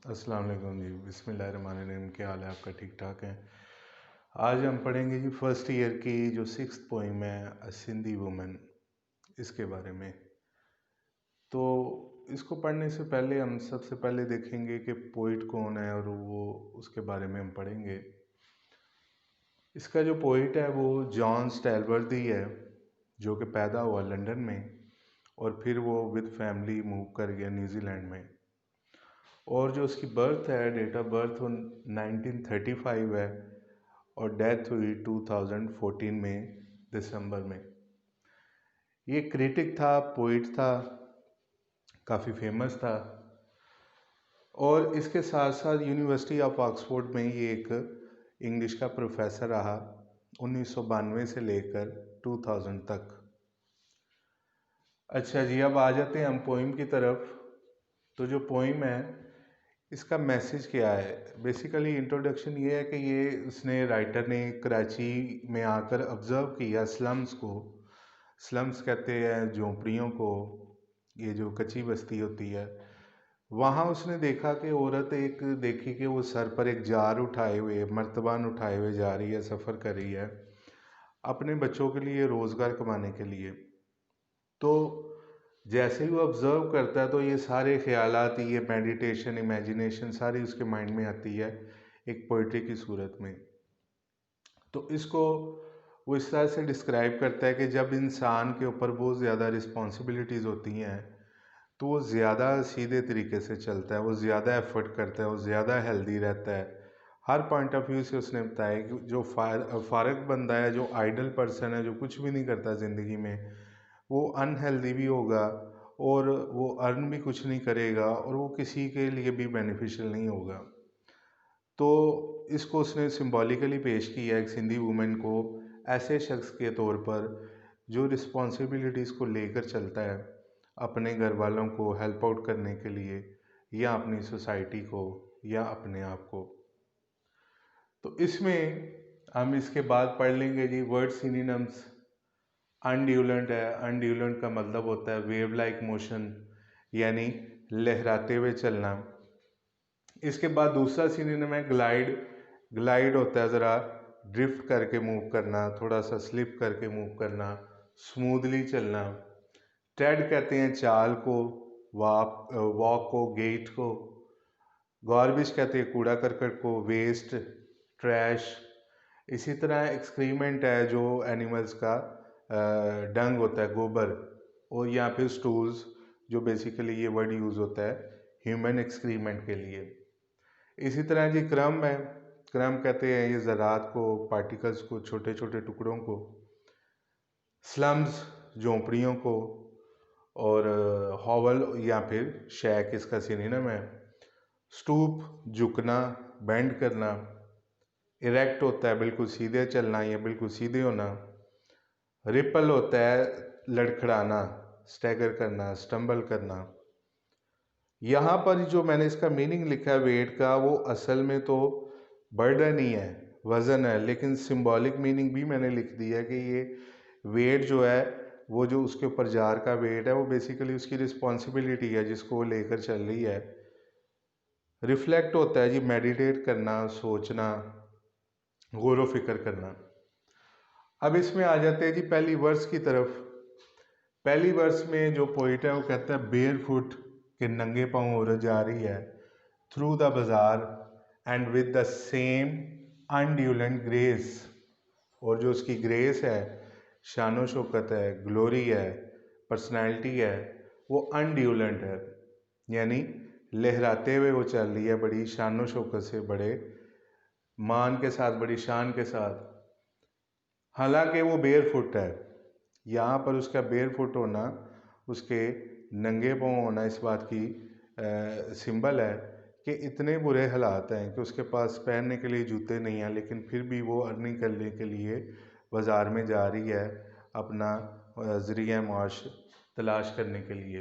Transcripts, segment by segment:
अस्सलाम वालेकुम जी। बिस्मिल्लाहिर्रहमानिर्रहीम। क्या हाल है आपका? ठीक ठाक है? आज हम पढ़ेंगे जी फर्स्ट ईयर की जो 6th पोइम है अ सिंधी वुमन, इसके बारे में। तो इसको पढ़ने से पहले हम सबसे पहले देखेंगे कि पोइट कौन है और वो उसके बारे में हम पढ़ेंगे। इसका जो पोइट है वो जॉन स्टैलवर्दी है, जो कि पैदा हुआ लंदन में और फिर वो विद फैमिली मूव कर गया न्यूजीलैंड में। और जो उसकी बर्थ है, डेट ऑफ बर्थ वो 1935 है और डेथ हुई 2014 में दिसंबर में। ये क्रिटिक था, पोइट था, काफ़ी फेमस था और इसके साथ साथ यूनिवर्सिटी ऑफ ऑक्सफोर्ड में ये एक इंग्लिश का प्रोफेसर रहा 1992 से लेकर 2000 तक। अच्छा जी, अब आ जाते हैं हम पोइम की तरफ। तो जो पोइम है इसका मैसेज क्या है? बेसिकली इंट्रोडक्शन ये है कि ये उसने राइटर ने कराची में आकर ऑब्ज़र्व किया स्लम्स को। स्लम्स कहते हैं झोंपड़ियों को, ये जो कच्ची बस्ती होती है। वहाँ उसने देखा कि औरत एक देखी कि वो सर पर एक जार उठाए हुए, मर्तबान उठाए हुए जा रही है, सफ़र कर रही है अपने बच्चों के लिए, रोज़गार कमाने के लिए। तो जैसे ही वो ऑब्ज़र्व करता है तो ये सारे ख्यालात, ये मेडिटेशन, इमेजिनेशन सारी उसके माइंड में आती है एक पोइट्री की सूरत में। तो इसको वो इस तरह से डिस्क्राइब करता है कि जब इंसान के ऊपर बहुत ज़्यादा रिस्पॉन्सिबिलिटीज़ होती हैं तो वो ज़्यादा सीधे तरीके से चलता है, वो ज़्यादा एफर्ट करता है, वो ज़्यादा हेल्दी रहता है। हर पॉइंट ऑफ व्यू से उसने बताया कि जो फारग बंदा है, जो आइडल पर्सन है, जो कुछ भी नहीं करता ज़िंदगी में, वो अनहेल्दी भी होगा और वो अर्न भी कुछ नहीं करेगा और वो किसी के लिए भी बेनिफिशियल नहीं होगा। तो इसको उसने सिंबॉलिकली पेश किया एक सिंधी वुमेन को ऐसे शख्स के तौर पर जो रिस्पॉन्सिबिलिटीज़ को लेकर चलता है अपने घर वालों को हेल्प आउट करने के लिए, या अपनी सोसाइटी को, या अपने आप को। तो इसमें हम इसके बाद पढ़ लेंगे जी वर्ड सिनोनिम्स। अनड्यूलेंट है, अनड्यूलेंट का मतलब होता है वेव लाइक मोशन, यानी लहराते हुए चलना। इसके बाद दूसरा सिनोनिम है ग्लाइड। ग्लाइड होता है ज़रा ड्रिफ्ट करके मूव करना, थोड़ा सा स्लिप करके मूव करना, स्मूथली चलना। ट्रेड कहते हैं चाल को, वॉक को, गेट को। गार्बेज कहते हैं कूड़ा करकट को, वेस्ट, ट्रैश। इसी तरह एक्सक्रीमेंट है जो एनिमल्स का डंग होता है, गोबर, और या फिर स्टूल्स, जो बेसिकली ये वर्ड यूज़ होता है ह्यूमन एक्सक्रीमेंट के लिए। इसी तरह जी क्रम है। क्रम कहते हैं ये ज़रात को, पार्टिकल्स को, छोटे छोटे टुकड़ों को। स्लम्स झोंपड़ियों को, और हॉवल या फिर शैक इसका सिनोनिम है। स्टूप झुकना, बेंड करना। इरेक्ट होता है बिल्कुल सीधे चलना या बिल्कुल सीधे होना। रिपल होता है लड़खड़ाना, स्टैगर करना, स्टम्बल करना। यहाँ पर जो मैंने इसका मीनिंग लिखा है वेट का, वो असल में तो बर्डन ही है, वज़न है, लेकिन सिंबॉलिक मीनिंग भी मैंने लिख दिया है कि ये वेट जो है, वो जो उसके ऊपर जार का वेट है, वो बेसिकली उसकी रिस्पॉन्सिबिलिटी है जिसको वो लेकर चल रही है। रिफ्लेक्ट होता है जी मेडिटेट करना, सोचना, गौर व फिक्र करना। अब इसमें आ जाते हैं जी पहली वर्स की तरफ। पहली वर्स में जो पोइट है वो कहता है बेयर फुट, के नंगे पाँव औरत जा रही है, through the bazaar and with the same undulant grace. और जो उसकी ग्रेस है, शानो शौकत है, ग्लोरी है, पर्सनैलिटी है, वो अनड्यूलेंट है, यानी लहराते हुए वो चल रही है बड़ी शानो शौकत से, बड़े मान के साथ, बड़ी शान के साथ। हालांकि वो बेयर फुट है। यहाँ पर उसका बेयर फुट होना, उसके नंगे पाँव होना, इस बात की सिंबल है कि इतने बुरे हालात हैं कि उसके पास पहनने के लिए जूते नहीं हैं, लेकिन फिर भी वो अर्निंग करने के लिए बाज़ार में जा रही है अपना ज़रिया माश तलाश करने के लिए।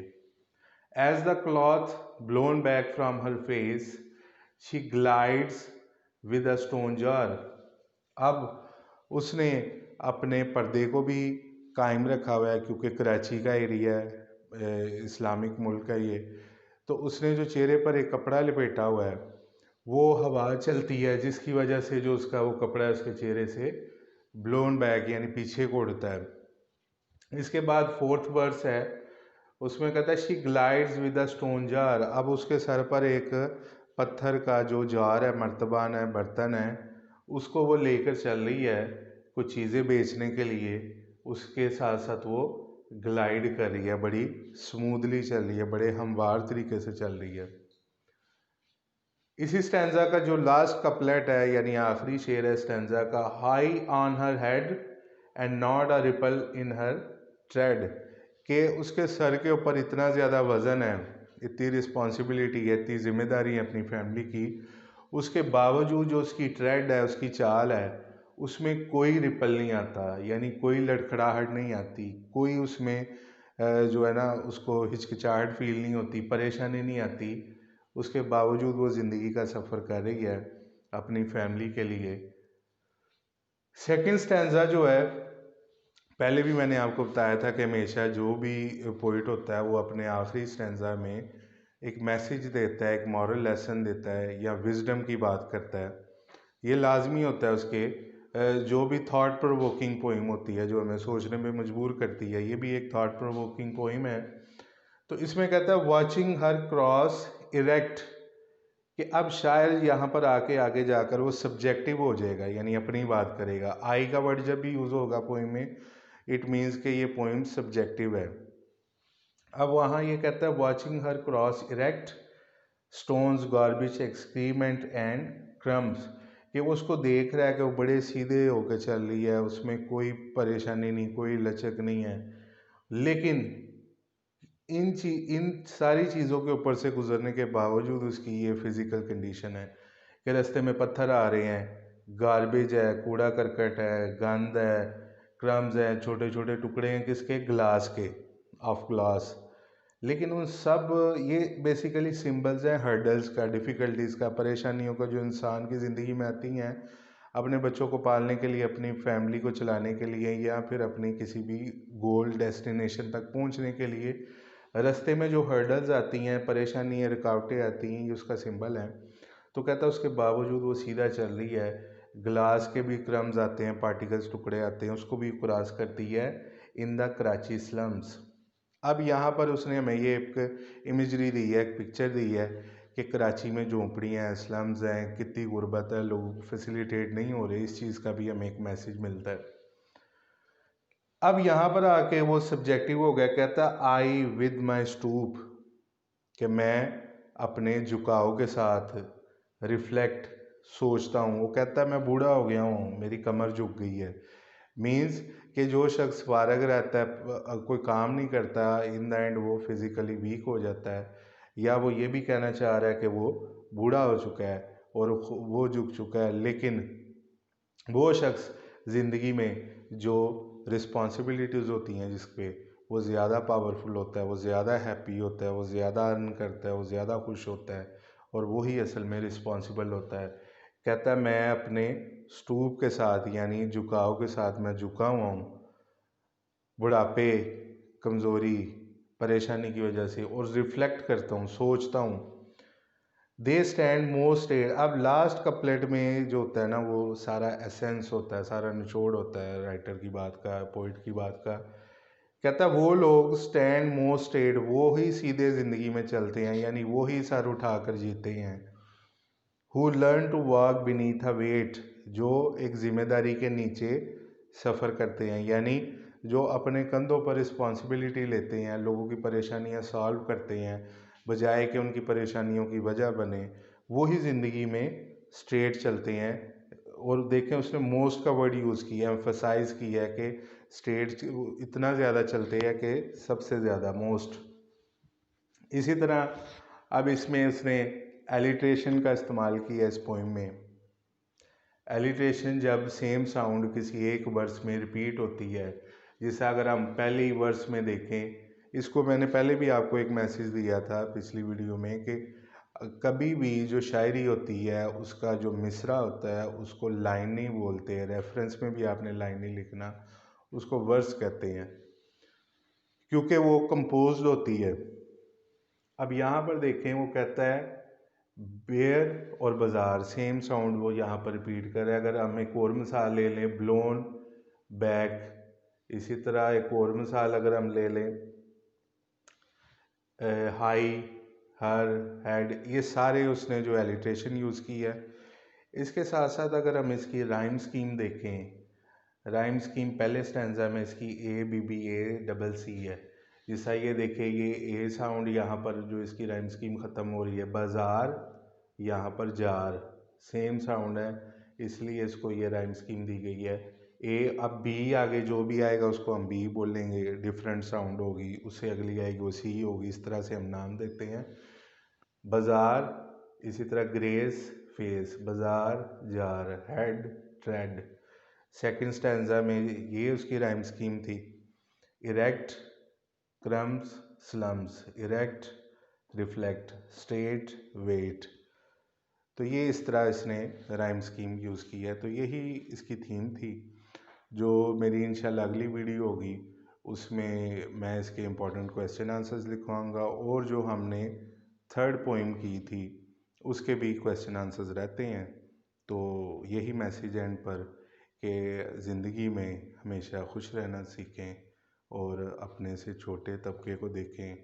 As the cloth blown back from her face she glides with a stone jar. अब उसने अपने पर्दे को भी कायम रखा हुआ है, क्योंकि कराची का एरिया है, इस्लामिक मुल्क है ये, तो उसने जो चेहरे पर एक कपड़ा लपेटा हुआ है, वो हवा चलती है जिसकी वजह से जो उसका वो कपड़ा है उसके चेहरे से ब्लोन बैक यानी पीछे को उड़ता है। इसके बाद फोर्थ वर्स है, उसमें कहता है she glides with a stone jar. अब उसके सर पर एक पत्थर का जो जार है, मर्तबान है, बर्तन है, उसको वो लेकर चल रही है कुछ चीज़ें बेचने के लिए। उसके साथ साथ वो ग्लाइड कर रही है, बड़ी स्मूथली चल रही है, बड़े हमवार तरीके से चल रही है। इसी स्टैंजा का जो लास्ट कपलेट है यानी आखिरी शेर है स्टैंजा का, high on her head and not a ripple in her trade, के उसके सर के ऊपर इतना ज़्यादा वज़न है, इतनी रिस्पॉन्सिबिलिटी है, इतनी जिम्मेदारी है अपनी फैमिली की, उसके बावजूद जो उसकी ट्रेड है, उसकी चाल है, उसमें कोई रिपल नहीं आता, यानी कोई लड़खड़ाहट नहीं आती, कोई उसमें जो है ना उसको हिचकिचाहट फील नहीं होती, परेशानी नहीं आती। उसके बावजूद वो ज़िंदगी का सफ़र कर रही है अपनी फैमिली के लिए। सेकंड स्टैंजा जो है, पहले भी मैंने आपको बताया था कि हमेशा जो भी पोइट होता है वो अपने आखिरी स्टैंजा में एक मैसेज देता है, एक मॉरल लेसन देता है या विजडम की बात करता है। ये लाजमी होता है उसके जो भी थॉट प्रोवोकिंग पोइम होती है जो हमें सोचने में मजबूर करती है, ये भी एक थॉट प्रोवोकिंग पोइम है। तो इसमें कहता है वॉचिंग हर क्रॉस इरेक्ट, कि अब शायद यहाँ पर आगे जाकर वो सब्जेक्टिव हो जाएगा, यानी अपनी बात करेगा। आई का वर्ड जब भी यूज़ होगा पोइम में, इट मीन्स कि ये पोइम सब्जेक्टिव है। अब वहाँ ये कहता है watching her cross erect stones garbage excrement and crumbs, कि वो उसको देख रहा है कि वो बड़े सीधे होकर चल रही है, उसमें कोई परेशानी नहीं, कोई लचक नहीं है, लेकिन इन सारी चीज़ों के ऊपर से गुजरने के बावजूद उसकी ये फिज़िकल कंडीशन है कि रास्ते में पत्थर आ रहे हैं, गार्बेज है, कूड़ा करकट है, गंद है, क्रम्स हैं, छोटे छोटे टुकड़े हैं किसके, ग्लास के, ऑफ ग्लास। लेकिन उन सब ये बेसिकली सिंबल्स हैं हर्डल्स का, डिफ़िकल्टीज़ का, परेशानियों का जो इंसान की ज़िंदगी में आती हैं अपने बच्चों को पालने के लिए, अपनी फैमिली को चलाने के लिए, या फिर अपनी किसी भी गोल डेस्टिनेशन तक पहुंचने के लिए रास्ते में जो हर्डल्स आती हैं, परेशानी है, रुकावटें आती हैं, ये उसका सिंबल है। तो कहता है उसके बावजूद वो सीधा चल रही है, ग्लास के भी क्रम्स आते हैं, पार्टिकल्स, टुकड़े आते हैं, उसको भी क्रॉस करती है इन द कराची स्लम्स। अब यहाँ पर उसने हमें ये एक इमेजरी दी है, एक पिक्चर दी है कि कराची में झोंपड़ियाँ हैं, स्लम्स हैं, कितनी गुर्बत है, लोग फैसिलिटेट नहीं हो रहे, इस चीज़ का भी हमें एक मैसेज मिलता है। अब यहाँ पर आके वो सब्जेक्टिव हो गया, कहता आई विद माई स्टूप, कि मैं अपने झुकाव के साथ रिफ्लेक्ट सोचता हूँ। वो कहता है मैं बूढ़ा हो गया हूँ, मेरी कमर झुक गई है। मीन्स कि जो शख्स फारग रहता है, कोई काम नहीं करता, इन द एंड वो फिज़िकली वीक हो जाता है, या वो ये भी कहना चाह रहा है कि वो बूढ़ा हो चुका है और वो झुक चुका है। लेकिन वो शख्स ज़िंदगी में जो रिस्पॉन्सिबिलिटीज़ होती हैं जिस पे, वो ज़्यादा पावरफुल होता है, वो ज़्यादा हैप्पी होता है, वो ज़्यादा अर्न करता है, वो ज़्यादा खुश होता है, और वही असल में रिस्पॉन्सिबल होता है। कहता है मैं अपने स्टूप के साथ यानी झुकाव के साथ मैं झुका हुआ हूँ बुढ़ापे, कमज़ोरी, परेशानी की वजह से, और रिफ्लेक्ट करता हूँ, सोचता हूँ। They stand most aid. अब लास्ट कपलेट में जो होता है ना, वो सारा एसेंस होता है, सारा निचोड़ होता है राइटर की बात का, पोइट की बात का। कहता है वो लोग स्टैंड मोस्ट एड, वो ही सीधे ज़िंदगी में चलते हैं, यानी वो ही सर उठाकर जीते हैं। Who learn to walk beneath a weight, जो एक जिम्मेदारी के नीचे सफ़र करते हैं, यानी जो अपने कंधों पर रिस्पॉन्सिबिलिटी लेते हैं, लोगों की परेशानियां सॉल्व करते हैं बजाय कि उनकी परेशानियों की वजह बने, वो ही ज़िंदगी में स्ट्रेट चलते हैं। और देखें उसने मोस्ट का वर्ड यूज़ किया, एम्फसाइज किया है कि स्ट्रेट इतना ज़्यादा चलते हैं कि सबसे ज़्यादा, मोस्ट। इसी तरह अब इसमें उसने एलिट्रेशन का इस्तेमाल किया इस पोइम में। एलिट्रेशन जब सेम साउंड किसी एक वर्स में रिपीट होती है, जैसे अगर हम पहली वर्स में देखें, इसको मैंने पहले भी आपको एक मैसेज दिया था पिछली वीडियो में कि कभी भी जो शायरी होती है उसका जो मिसरा होता है उसको लाइन नहीं बोलते हैं, रेफरेंस में भी आपने लाइन नहीं लिखना, उसको वर्स कहते हैं, क्योंकि वो कंपोज्ड होती है। अब यहाँ पर देखें वो कहता है बेयर और बाज़ार, सेम साउंड वो यहाँ पर रिपीट कर रहा है। अगर हम एक और मिसाल ले लें, ब्लोन, बैक, इसी तरह एक और मिसाल अगर हम ले लें, हाई, हर, हेड, ये सारे उसने जो एलिट्रेशन यूज़ की है। इसके साथ साथ अगर हम इसकी राइम स्कीम देखें, राइम स्कीम पहले स्टैंजा में इसकी A B B A double C है। जैसा ये देखिए, ये ए साउंड यहाँ पर जो इसकी राइम स्कीम ख़त्म हो रही है, बाज़ार, यहाँ पर जार, सेम साउंड है, इसलिए इसको ये राइम स्कीम दी गई है। ए, अब बी आगे जो भी आएगा उसको हम बी बोलेंगे, डिफरेंट साउंड होगी, उससे अगली आएगी वो सी होगी, इस तरह से हम नाम देते हैं। बाज़ार, इसी तरह grace, face, bazaar, jar, head, tread. Second stanza में ये उसकी राइम स्कीम थी। Erect, crumbs, slums, erect, reflect, straight, weight. तो ये इस तरह इसने राइम स्कीम यूज़ की है। तो यही इसकी थीम थी। जो मेरी इंशाल्लाह अगली वीडियो होगी उसमें मैं इसके इम्पोर्टेंट क्वेश्चन आंसर्स लिखवाऊंगा, और जो हमने थर्ड पोइम की थी उसके भी क्वेश्चन आंसर्स रहते हैं। तो यही मैसेज एंड पर कि ज़िंदगी में हमेशा खुश रहना सीखें और अपने से छोटे तबके को देखें,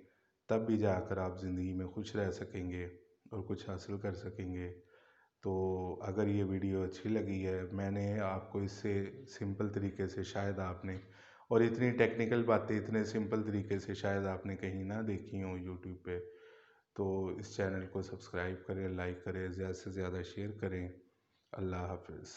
तब भी जाकर आप ज़िंदगी में खुश रह सकेंगे और कुछ हासिल कर सकेंगे। तो अगर ये वीडियो अच्छी लगी है, मैंने आपको इससे सिंपल तरीके से शायद आपने, और इतनी टेक्निकल बातें इतने सिंपल तरीके से शायद आपने कहीं ना देखी हो यूट्यूब पे, तो इस चैनल को सब्सक्राइब करें, लाइक करें, ज़्यादा से ज़्यादा शेयर करें। अल्लाह हाफिज़।